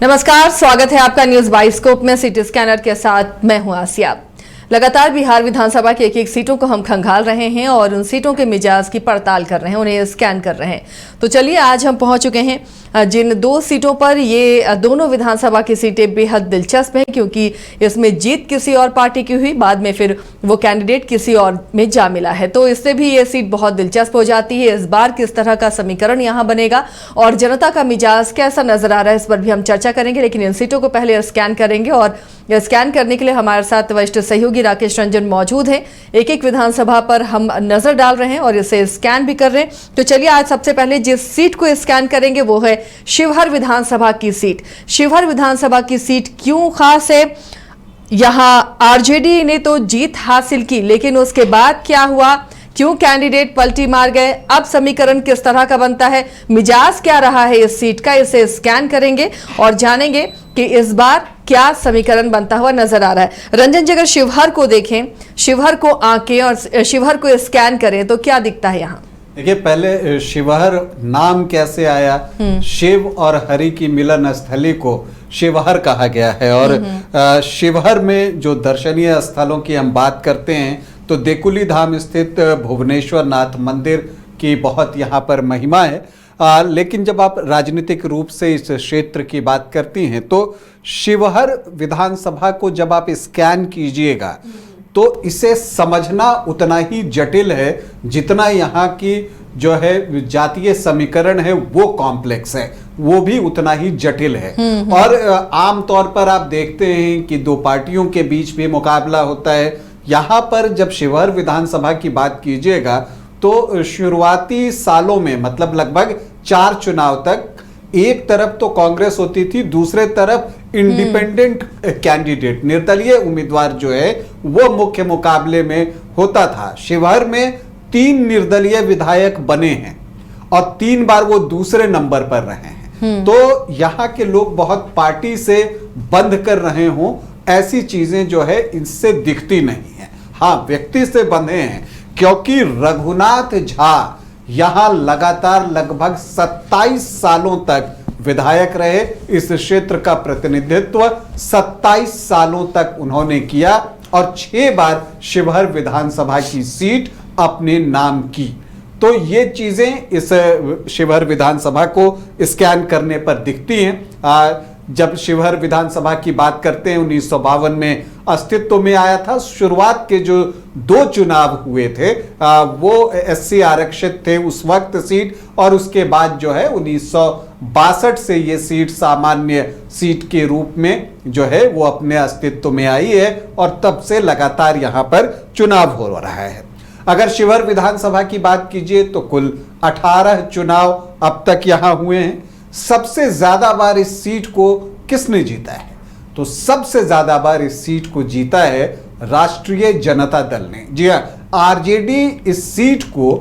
नमस्कार, स्वागत है आपका न्यूज बाइस्कोप में। सिटी स्कैनर के साथ मैं हूं आसिया। लगातार बिहार विधानसभा की एक सीटों को हम खंगाल रहे हैं और उन सीटों के मिजाज की पड़ताल कर रहे हैं, उन्हें स्कैन कर रहे हैं। तो चलिए, आज हम पहुंच चुके हैं जिन दो सीटों पर। ये दोनों विधानसभा की सीटें बेहद दिलचस्प हैं क्योंकि इसमें जीत किसी और पार्टी की हुई, बाद में फिर वो कैंडिडेट किसी और में जा मिला है, तो इससे भी ये सीट बहुत दिलचस्प हो जाती है। इस बार किस तरह का समीकरण यहाँ बनेगा और जनता का मिजाज कैसा नजर आ रहा है, इस पर भी हम चर्चा करेंगे। लेकिन इन सीटों को पहले स्कैन करेंगे और स्कैन करने के लिए हमारे साथ वरिष्ठ सहयोगी राकेश रंजन मौजूद हैं। एक एक विधानसभा पर हम नजर डाल रहे हैं और इसे स्कैन भी कर रहे हैं। तो चलिए, आज सबसे पहले जिस सीट को स्कैन करेंगे वो है शिवहर विधानसभा की सीट। शिवहर विधानसभा की सीट क्यों खास है? यहां आरजेडी ने तो जीत हासिल की, लेकिन उसके बाद क्या हुआ? क्यों कैंडिडेट पलटी मार गए? अब समीकरण किस तरह का बनता है? मिजाज क्या रहा है इस सीट का? इसे स्कैन करेंगे और जानेंगे कि इस बार क्या समीकरण बनता हुआ नजर आ रहा है। रंजन जी, अगर शिवहर को देखें, शिवहर को आंकें और शिवहर को स्कैन करें तो क्या दिखता है यहाँ? देखिए, पहले शिवहर नाम कैसे आया? शिव और हरि की मिलन स्थली को शिवहर कहा गया है। और शिवहर में जो दर्शनीय स्थलों की हम बात करते हैं तो देकुली धाम स्थित भुवनेश्वर नाथ मंदिर की बहुत यहाँ पर महिमा है। लेकिन जब आप राजनीतिक रूप से इस क्षेत्र की बात करती हैं तो शिवहर विधानसभा को जब आप स्कैन कीजिएगा तो इसे समझना उतना ही जटिल है जितना यहाँ की जो है जातीय समीकरण है वो कॉम्प्लेक्स है, वो भी उतना ही जटिल है। और आमतौर पर आप देखते हैं कि दो पार्टियों के बीच भी मुकाबला होता है। यहाँ पर जब शिवहर विधानसभा की बात कीजिएगा तो शुरुआती सालों में, मतलब लगभग 4 चुनाव तक, एक तरफ तो कांग्रेस होती थी, दूसरे तरफ इंडिपेंडेंट कैंडिडेट, निर्दलीय उम्मीदवार जो है वो मुख्य मुकाबले में होता था। शिवहर में 3 निर्दलीय विधायक बने हैं और 3 बार वो दूसरे नंबर पर रहे हैं। तो यहाँ के लोग बहुत पार्टी से बंध कर रहे हों ऐसी चीजें जो है इनसे दिखती नहीं है। हाँ, व्यक्ति से बंधे हैं क्योंकि रघुनाथ झा यहां लगातार लगभग 27 सालों तक विधायक रहे। इस क्षेत्र का प्रतिनिधित्व 27 सालों तक उन्होंने किया और 6 बार शिवहर विधानसभा की सीट अपने नाम की। तो ये चीजें इस शिवहर विधानसभा को स्कैन करने पर दिखती हैं। जब शिवहर विधानसभा की बात करते हैं, 1952 में अस्तित्व में आया था। शुरुआत के जो 2 चुनाव हुए थे वो एससी आरक्षित थे उस वक्त सीट, और उसके बाद जो है 1962 से ये सीट सामान्य सीट के रूप में जो है वो अपने अस्तित्व में आई है और तब से लगातार यहाँ पर चुनाव हो रहा है। अगर शिवहर विधानसभा की बात कीजिए तो कुल 18 चुनाव अब तक यहाँ हुए हैं। सबसे ज्यादा बार इस सीट को किसने जीता है? तो सबसे ज्यादा बार इस सीट को जीता है राष्ट्रीय जनता दल ने। जी हां, आरजेडी इस सीट को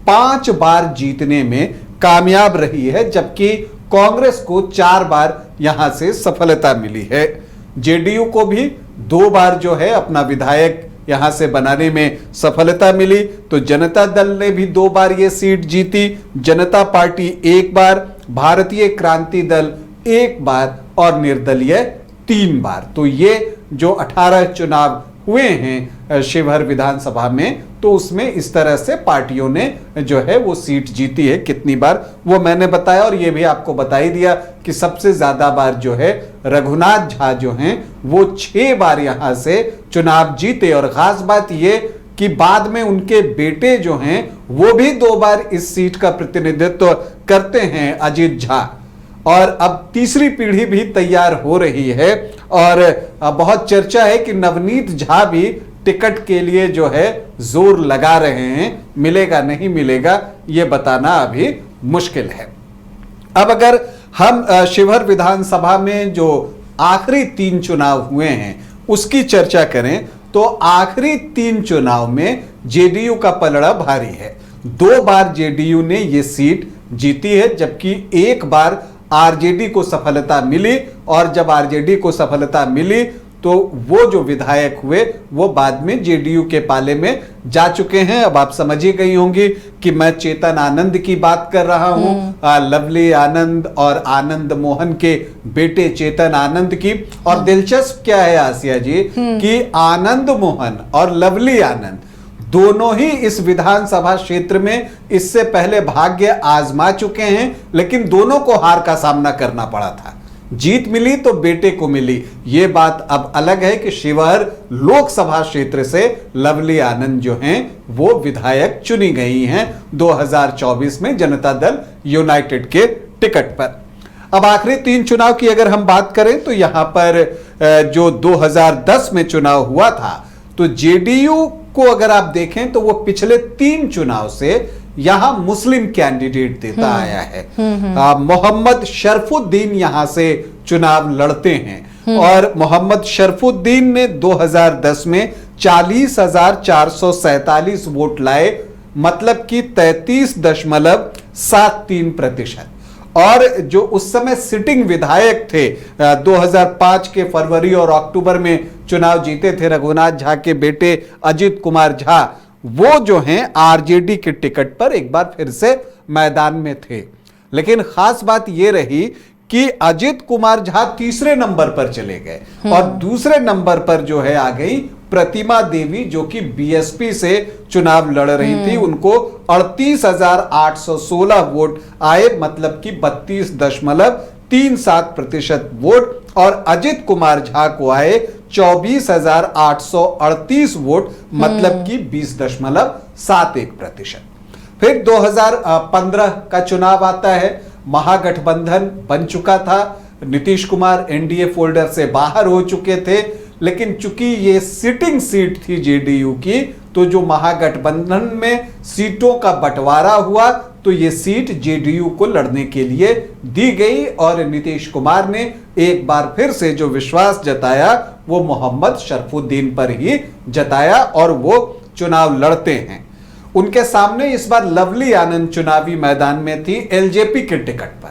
5 बार जीतने में कामयाब रही है, जबकि कांग्रेस को 4 बार यहां से सफलता मिली है। जेडीयू को भी 2 बार जो है अपना विधायक यहां से बनाने में सफलता मिली। तो जनता दल ने भी 2 बार ये सीट जीती, जनता पार्टी 1 बार, भारतीय क्रांति दल 1 बार और निर्दलीय 3 बार। तो ये जो 18 चुनाव हुए हैं शिवहर विधानसभा में, तो उसमें इस तरह से पार्टियों ने जो है वो सीट जीती है। कितनी बार वो मैंने बताया, और ये भी आपको बता ही दिया कि सबसे ज्यादा बार जो है रघुनाथ झा जो हैं वो 6 बार यहां से चुनाव जीते। और खास बात ये कि बाद में उनके बेटे जो हैं वो भी 2 बार इस सीट का प्रतिनिधित्व करते हैं, अजीत झा। और अब तीसरी पीढ़ी भी तैयार हो रही है और बहुत चर्चा है कि नवनीत झा भी टिकट के लिए जो है जोर लगा रहे हैं। मिलेगा नहीं मिलेगा ये बताना अभी मुश्किल है। अब अगर हम शिवहर विधानसभा में जो आखिरी 3 चुनाव हुए हैं उसकी चर्चा करें तो आखिरी 3 चुनाव में जेडीयू का पलड़ा भारी है। 2 बार जेडीयू ने ये सीट जीती है, जबकि 1 बार आरजेडी को सफलता मिली। और जब आरजेडी को सफलता मिली तो वो जो विधायक हुए वो बाद में जेडीयू के पाले में जा चुके हैं। अब आप समझ ही गई होंगी कि मैं चेतन आनंद की बात कर रहा हूं, लवली आनंद और आनंद मोहन के बेटे चेतन आनंद की। और दिलचस्प क्या है आसिया जी कि आनंद मोहन और लवली आनंद दोनों ही इस विधानसभा क्षेत्र में इससे पहले भाग्य आजमा चुके हैं, लेकिन दोनों को हार का सामना करना पड़ा था। जीत मिली तो बेटे को मिली। यह बात अब अलग है कि शिवहर लोकसभा क्षेत्र से लवली आनंद जो हैं वो विधायक चुनी गई हैं 2024 में जनता दल यूनाइटेड के टिकट पर। अब आखिरी 3 चुनाव की अगर हम बात करें तो यहां पर जो 2010 में चुनाव हुआ था, तो जेडीयू को अगर आप देखें तो वो पिछले 3 चुनाव से यहां मुस्लिम कैंडिडेट देता आया है। मोहम्मद शरफुद्दीन यहां से चुनाव लड़ते हैं और मोहम्मद शरफुद्दीन ने 2010 में 40,447 वोट लाए, मतलब कि 33.73%। और जो उस समय सिटिंग विधायक थे, 2005 के फरवरी और अक्टूबर में चुनाव जीते थे रघुनाथ झा के बेटे अजित कुमार झा, वो जो हैं आरजेडी के टिकट पर एक बार फिर से मैदान में थे। लेकिन खास बात यह रही कि अजित कुमार झा तीसरे नंबर पर चले गए और दूसरे नंबर पर जो है आ गई प्रतिमा देवी, जो कि बीएसपी से चुनाव लड़ रही थी। उनको 38,816 वोट आए, मतलब कि 32.37% वोट। और अजित कुमार झा को आए 24,838 वोट, मतलब कि 20.71%। फिर 2015 का चुनाव आता है। महागठबंधन बन चुका था, नीतीश कुमार एनडीए फोल्डर से बाहर हो चुके थे, लेकिन चूंकि ये सिटिंग सीट थी जेडीयू की, तो जो महागठबंधन में सीटों का बंटवारा हुआ तो ये सीट जेडीयू को लड़ने के लिए दी गई और नीतीश कुमार ने एक बार फिर से जो विश्वास जताया वो मोहम्मद शरफुद्दीन पर ही जताया और वो चुनाव लड़ते हैं। उनके सामने इस बार लवली आनंद चुनावी मैदान में थी एलजेपी के टिकट पर।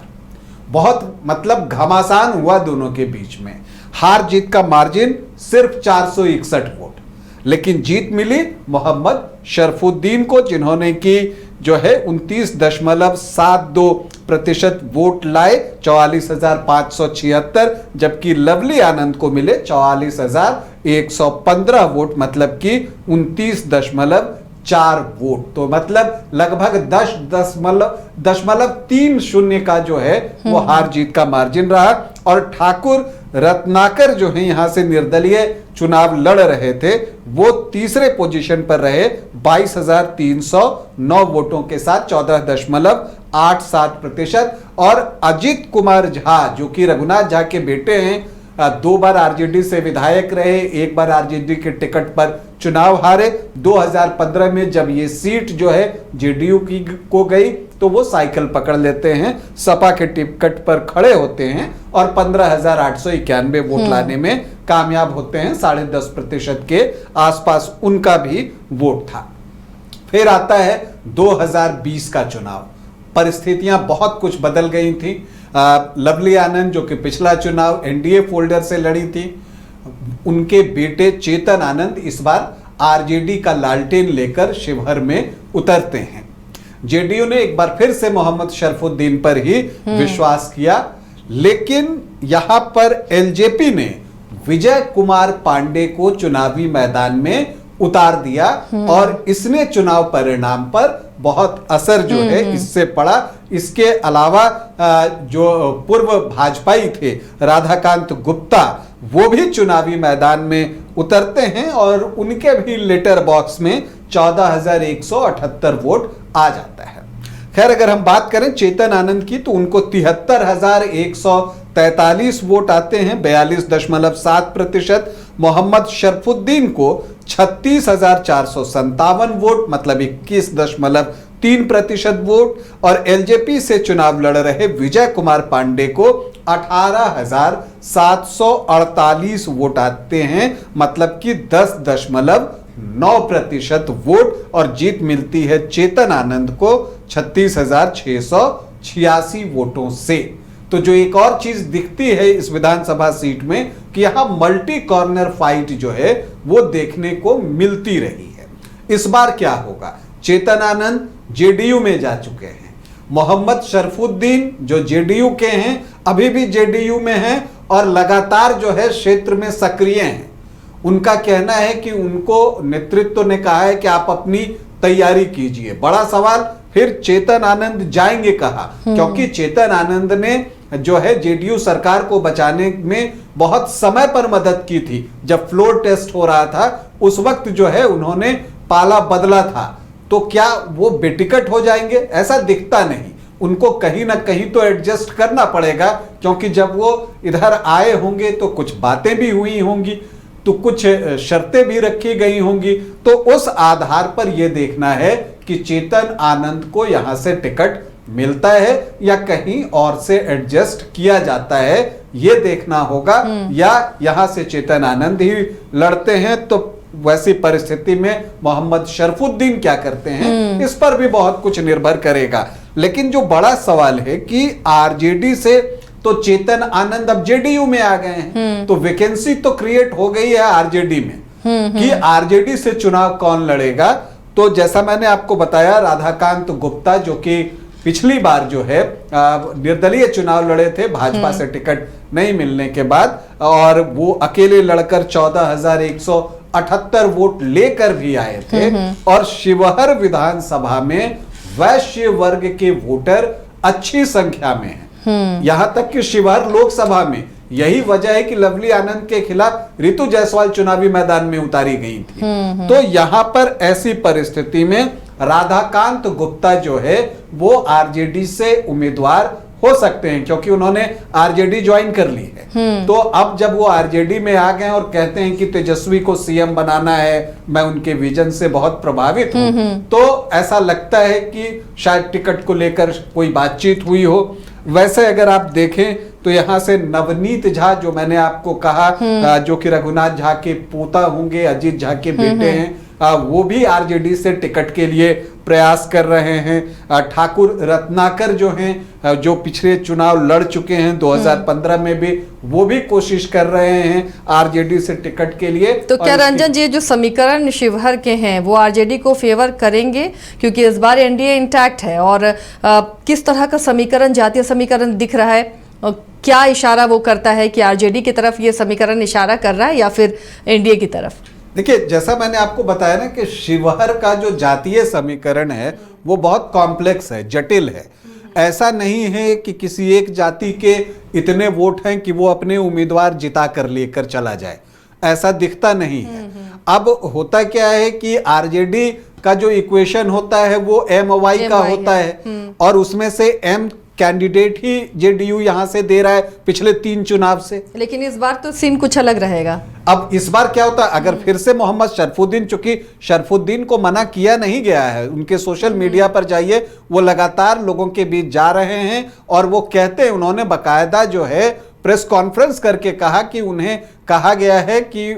बहुत मतलब घमासान हुआ दोनों के बीच में। हार जीत का मार्जिन सिर्फ 461 वोट, लेकिन जीत मिली मोहम्मद शरफुद्दीन को, जिन्होंने की जो है 29.72% वोट लाए, 44,576, जबकि लवली आनंद को मिले 44,115 वोट, मतलब कि 29.4 वोट। तो मतलब लगभग 10.30 का जो है वो हार जीत का मार्जिन रहा। और ठाकुर रत्नाकर जो है यहां से निर्दलीय चुनाव लड़ रहे थे, वो तीसरे पोजीशन पर रहे 22,309 वोटों के साथ 14.87%। और अजित कुमार झा जो कि रघुनाथ झा के बेटे हैं, 2 बार आरजेडी से विधायक रहे, 1 बार आरजेडी के टिकट पर चुनाव हारे। 2015 में जब ये सीट जो है जेडीयू की को गई तो वो साइकिल पकड़ लेते हैं, सपा के टिकट पर खड़े होते हैं और 15,891 वोट लाने में कामयाब होते हैं। 10.5% के आसपास उनका भी वोट था। फिर आता है 2020 का चुनाव। परिस्थितियां बहुत कुछ बदल गई थी। लवली आनंद जो कि पिछला चुनाव एनडीए फोल्डर से लड़ी थी, उनके बेटे चेतन आनंद इस बार आरजेडी का लालटेन लेकर शिवहर में उतरते हैं। जेडीयू ने एक बार फिर से मोहम्मद शरफुद्दीन पर ही विश्वास किया, लेकिन यहां पर एलजेपी ने विजय कुमार पांडे को चुनावी मैदान में उतार दिया और इसने चुनाव परिणाम पर बहुत असर जो है इससे पड़ा। इसके अलावा जो पूर्व भाजपाई थे राधाकांत गुप्ता, वो भी चुनावी मैदान में उतरते हैं और उनके भी लेटर बॉक्स में 14,178 वोट आ जाता है। खैर, अगर हम बात करें चेतन आनंद की तो उनको 73,143 वोट आते हैं, 42.7%। मोहम्मद शरफुद्दीन को 36,457 वोट, मतलब 21.3% वोट। और एलजेपी से चुनाव लड़ रहे विजय कुमार पांडे को 18,748 वोट आते हैं, मतलब कि 10.9% वोट। और जीत मिलती है चेतन आनंद को 36,686 वोटों से। तो जो एक और चीज दिखती है इस विधानसभा सीट में कि यहां मल्टी कॉर्नर फाइट जो है वो देखने को मिलती रही है। इस बार क्या होगा? चेतन आनंद जेडीयू में जा चुके हैं, मोहम्मद शरफुद्दीन जो जेडीयू के हैं अभी भी जेडीयू में हैं और लगातार जो है क्षेत्र में सक्रिय हैं। उनका कहना है कि उनको नेतृत्व ने कहा है कि आप अपनी तैयारी कीजिए। बड़ा सवाल फिर चेतन आनंद जाएंगे कहाँ, क्योंकि चेतन आनंद ने जो है जेडीयू सरकार को बचाने में बहुत समय पर मदद की थी। जब फ्लोर टेस्ट हो रहा था उस वक्त जो है उन्होंने पाला बदला था, तो क्या वो बेटिकट हो जाएंगे? ऐसा दिखता नहीं। उनको कहीं ना कहीं तो एडजस्ट करना पड़ेगा, क्योंकि जब वो इधर आए होंगे तो कुछ बातें भी हुई होंगी, तो कुछ शर्तें भी रखी गई होंगी। तो उस आधार पर यह देखना है कि चेतन आनंद को यहां से टिकट मिलता है या कहीं और से एडजस्ट किया जाता है, यह देखना होगा। या यहां से चेतन आनंद ही लड़ते हैं तो वैसी परिस्थिति में मोहम्मद शरफुद्दीन क्या करते हैं, इस पर भी बहुत कुछ निर्भर करेगा। लेकिन जो बड़ा सवाल है कि आरजेडी से तो चेतन आनंद अब जेडीयू में आ गए हैं, तो वैकेंसी तो क्रिएट हो गई है आरजेडी में कि आरजेडी से चुनाव कौन लड़ेगा। तो जैसा मैंने आपको बताया, राधाकांत गुप्ता जो कि पिछली बार जो है निर्दलीय चुनाव लड़े थे भाजपा से टिकट नहीं मिलने के बाद, और वो अकेले लड़कर 14,178 वोट लेकर भी आए थे। और शिवहर विधानसभा में वैश्य वर्ग के वोटर अच्छी संख्या में हैं। यहां तक कि शिवहर लोकसभा में यही वजह है कि लवली आनंद के खिलाफ रितु जायसवाल चुनावी मैदान में उतारी गई थी। तो यहां पर ऐसी परिस्थिति में राधाकांत गुप्ता जो है वो आरजेडी से उम्मीदवार हो सकते हैं, क्योंकि उन्होंने आरजेडी ज्वाइन कर ली है। तो अब जब वो आरजेडी में आ गए और कहते हैं कि तेजस्वी को सीएम बनाना है, मैं उनके विजन से बहुत प्रभावित हूं, तो ऐसा लगता है कि शायद टिकट को लेकर कोई बातचीत हुई हो। वैसे अगर आप देखें तो यहां से नवनीत झा जो मैंने आपको कहा जो कि रघुनाथ झा के पोता होंगे, अजीत झा के बेटे हैं, वो भी आरजेडी से टिकट के लिए प्रयास कर रहे हैं। ठाकुर रत्नाकर जो हैं, जो पिछले चुनाव लड़ चुके हैं 2015 में भी, वो भी कोशिश कर रहे हैं आरजेडी से टिकट के लिए। तो क्या रंजन जी जो समीकरण शिवहर के हैं वो आरजेडी को फेवर करेंगे, क्योंकि इस बार एनडीए इंटैक्ट है, और किस तरह का समीकरण, जातीय समीकरण दिख रहा है? क्या इशारा वो करता है कि आरजेडी की तरफ ये समीकरण इशारा कर रहा है या फिर एनडीए की तरफ? देखिए, जैसा मैंने आपको बताया ना कि शिवहर का जो जातीय समीकरण है वो बहुत कॉम्प्लेक्स है, जटिल है। ऐसा नहीं है कि किसी एक जाति के इतने वोट हैं कि वो अपने उम्मीदवार जिता कर लेकर चला जाए, ऐसा दिखता नहीं है। अब होता क्या है कि आरजेडी का जो इक्वेशन होता है वो MY का होता है, और उसमें से M कैंडिडेट ही जेडीयू यहां से दे रहा है पिछले 3 चुनाव से। लेकिन इस बार तो सीन कुछ अलग रहेगा। अब इस बार क्या होता है, अगर फिर से मोहम्मद शरफुद्दीन, चूंकि शरफुद्दीन को मना किया नहीं गया है, उनके सोशल मीडिया पर जाइए, वो लगातार लोगों के बीच जा रहे हैं और वो कहते हैं, उन्होंने बकायदा जो है प्रेस कॉन्फ्रेंस करके कहा कि उन्हें कहा गया है कि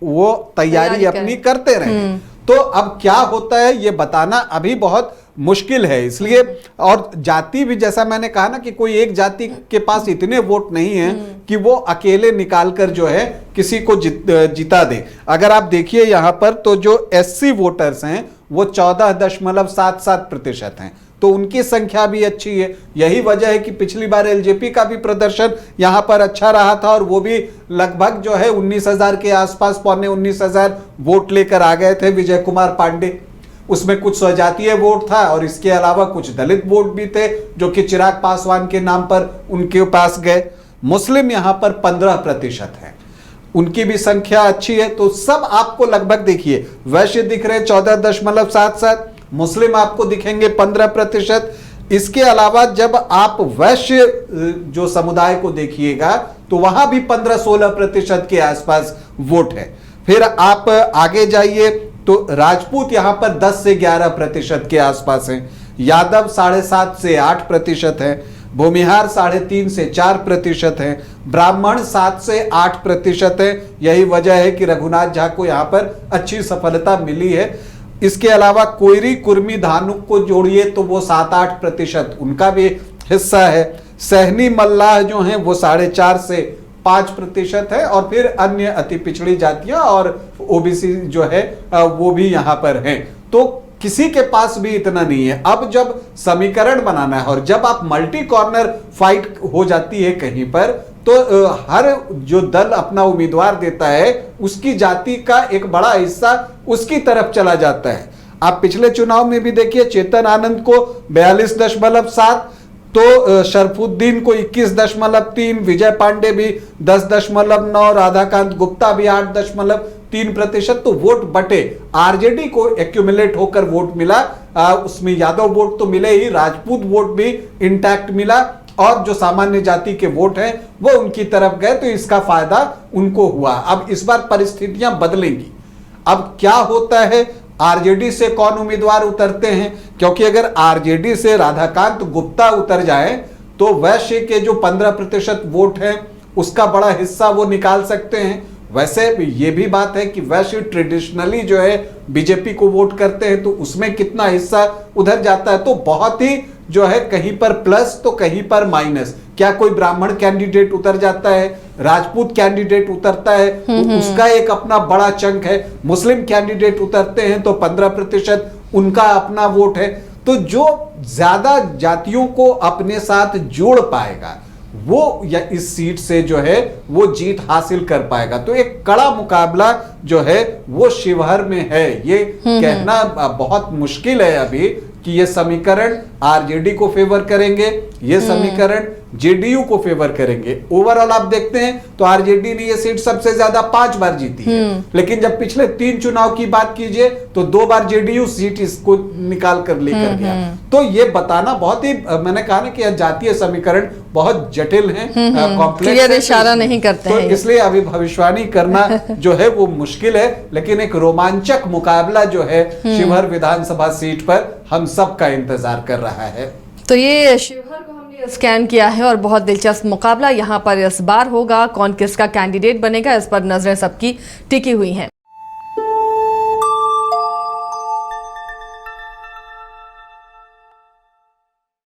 वो तैयारी अपनी करते रहे। तो अब क्या होता है ये बताना अभी बहुत मुश्किल है। इसलिए, और जाति भी जैसा मैंने कहा ना कि कोई एक जाति के पास इतने वोट नहीं है कि वो अकेले निकालकर जो है किसी को जिता दे। अगर आप देखिए यहाँ पर तो जो SC वोटर्स हैं वो 14.77% हैं, तो उनकी संख्या भी अच्छी है। यही वजह है कि पिछली बार एलजेपी का भी प्रदर्शन यहाँ पर अच्छा रहा था और वो भी लगभग जो है 19,000 के आसपास, 19,500 वोट लेकर आ गए थे विजय कुमार पांडे। उसमें कुछ स्वजातीय वोट था और इसके अलावा कुछ दलित वोट भी थे जो कि चिराग पासवान के नाम पर उनके पास गए। मुस्लिम यहाँ पर 15% है, उनकी भी संख्या अच्छी है। तो सब आपको लगभग देखिए, वैश्य दिख रहे 14.77, मुस्लिम आपको दिखेंगे 15%। इसके अलावा जब आप वैश्य जो समुदाय को देखिएगा तो वहां भी 15-16% के आसपास वोट है। फिर आप आगे जाइए तो राजपूत यहां पर 10 से 11% के आसपास हैं, यादव 7.5 से 8% है, भूमिहार 3.5 से 4% है, ब्राह्मण 7 से 8% है। यही वजह है कि रघुनाथ झा को यहां पर अच्छी सफलता मिली है। इसके अलावा कोयरी, कुर्मी, धानुक को जोड़िए तो वो 7-8% उनका भी हिस्सा है। सहनी मल्लाह जो हैं वो 4.5 से 5% है, और फिर अन्य अति पिछड़ी जातियां और ओबीसी जो है वो भी यहां पर हैं। तो किसी के पास भी इतना नहीं है। अब जब समीकरण बनाना है और जब आप मल्टी कॉर्नर फाइट हो जाती है कहीं पर, तो हर जो दल अपना उम्मीदवार देता है उसकी जाति का एक बड़ा हिस्सा उसकी तरफ चला जाता है। आप पिछले चुनाव में भी देखिए, चेतन आनंद को 42.7, तो शरफुद्दीन को 21.3, विजय पांडे भी 10.9, राधाकांत गुप्ता भी 8.3%। तो वोट बटे, आरजेडी को एक्यूमुलेट होकर वोट मिला, उसमें यादव वोट तो मिले ही, राजपूत वोट भी इंटैक्ट मिला, और जो सामान्य जाति के वोट हैं वो उनकी तरफ गए, तो इसका फायदा उनको हुआ। अब इस बार परिस्थितियां बदलेंगी। अब क्या होता है, आरजेडी से कौन उम्मीदवार उतरते हैं, क्योंकि अगर आरजेडी से राधाकांत गुप्ता उतर जाए तो वैश्य के जो 15% वोट हैं उसका बड़ा हिस्सा वो निकाल सकते हैं। वैसे ये भी बात है कि वैश्य ट्रेडिशनली जो है बीजेपी को वोट करते हैं, तो उसमें कितना हिस्सा उधर जाता है। तो बहुत ही जो है कहीं पर प्लस तो कहीं पर माइनस। क्या कोई ब्राह्मण कैंडिडेट उतर जाता है, राजपूत कैंडिडेट उतरता है तो उसका एक अपना बड़ा चंक है, मुस्लिम कैंडिडेट उतरते हैं तो 15% उनका अपना वोट है। तो जो ज्यादा जातियों को अपने साथ जोड़ पाएगा वो या इस सीट से जो है वो जीत हासिल कर पाएगा। तो एक कड़ा मुकाबला जो है वो शिवहर में है। ये कहना बहुत मुश्किल है अभी कि ये समीकरण आरजेडी को फेवर करेंगे, ये समीकरण जेडीयू को फेवर करेंगे। ओवरऑल आप देखते हैं तो आरजेडी ने ये सीट सबसे ज्यादा 5 बार जीती है, लेकिन जब पिछले 3 चुनाव की बात कीजिए तो 2 बार जेडीयू सीट इसको निकाल कर लेकर गया। तो ये बताना बहुत ही, मैंने कहा ना कि जातीय समीकरण बहुत जटिल है, कॉम्प्लेक्स है, इशारा नहीं करते तो हैं। इसलिए अभी भविष्यवाणी करना जो है वो मुश्किल है, लेकिन एक रोमांचक मुकाबला जो है शिवहर विधानसभा सीट पर हम सब का इंतजार कर रहा है। तो ये शिवहर को हमने स्कैन किया है और बहुत दिलचस्प मुकाबला यहाँ पर इस बार होगा। कौन किसका कैंडिडेट बनेगा, इस पर नजरें सबकी टिकी हुई हैं।